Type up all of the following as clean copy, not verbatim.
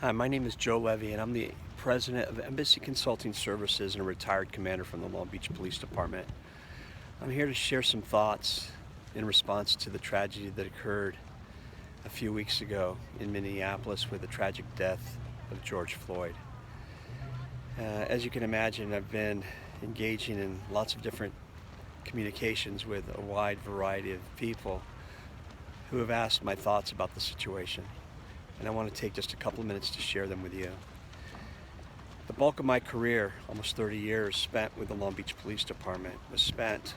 Hi, my name is Joe Levy, and I'm the president of Embassy Consulting Services and a retired commander from the Long Beach Police Department. I'm here to share some thoughts in response to the tragedy that occurred a few weeks ago in Minneapolis with the tragic death of George Floyd. As you can imagine, I've been engaging in lots of different communications with a wide variety of people who have asked my thoughts about the situation. And I want to take just a couple of minutes to share them with you. The bulk of my career, almost 30 years spent with the Long Beach Police Department, was spent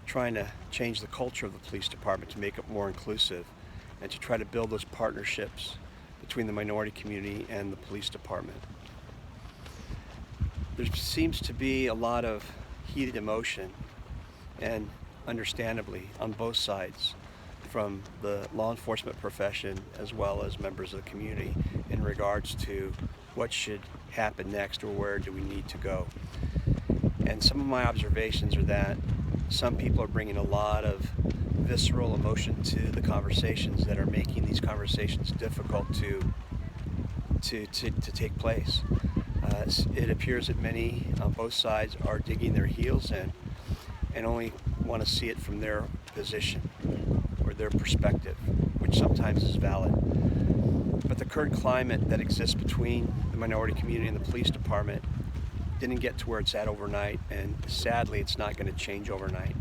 trying to change the culture of the police department to make it more inclusive and to try to build those partnerships between the minority community and the police department. There seems to be a lot of heated emotion, and understandably on both sides, from the law enforcement profession as well as members of the community in regards to what should happen next or where do we need to go. And some of my observations are that some people are bringing a lot of visceral emotion to the conversations that are making these conversations difficult to take place. It appears that many on both sides are digging their heels in and only want to see it from their position or their perspective, which sometimes is valid. But the current climate that exists between the minority community and the police department didn't get to where it's at overnight, and sadly it's not going to change overnight.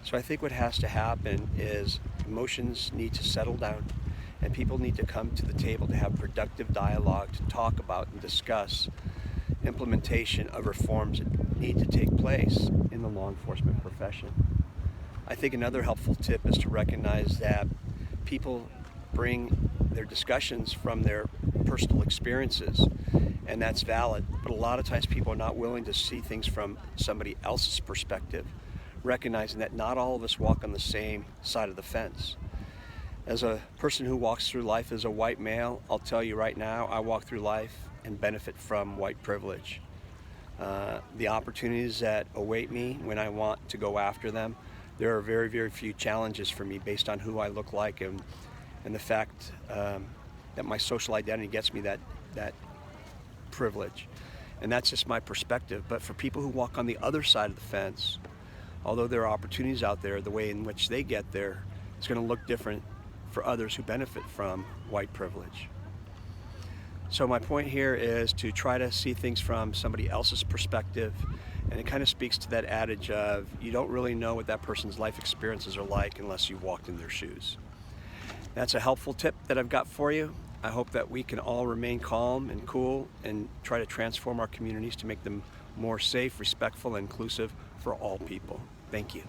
So I think what has to happen is emotions need to settle down and people need to come to the table to have productive dialogue, to talk about and discuss implementation of reforms that need to take place in the law enforcement profession. I think another helpful tip is to recognize that people bring their discussions from their personal experiences, and that's valid, but a lot of times people are not willing to see things from somebody else's perspective, recognizing that not all of us walk on the same side of the fence. As a person who walks through life as a white male, I'll tell you right now, I walk through life and benefit from white privilege. The opportunities that await me when I want to go after them, there are very, very few challenges for me based on who I look like and the fact that my social identity gets me that privilege. And that's just my perspective. But for people who walk on the other side of the fence, although there are opportunities out there, the way in which they get there is going to look different for others who benefit from white privilege. So my point here is to try to see things from somebody else's perspective, and it kind of speaks to that adage of you don't really know what that person's life experiences are like unless you walked in their shoes. That's a helpful tip that I've got for you. I hope that we can all remain calm and cool and try to transform our communities to make them more safe, respectful, and inclusive for all people. Thank you.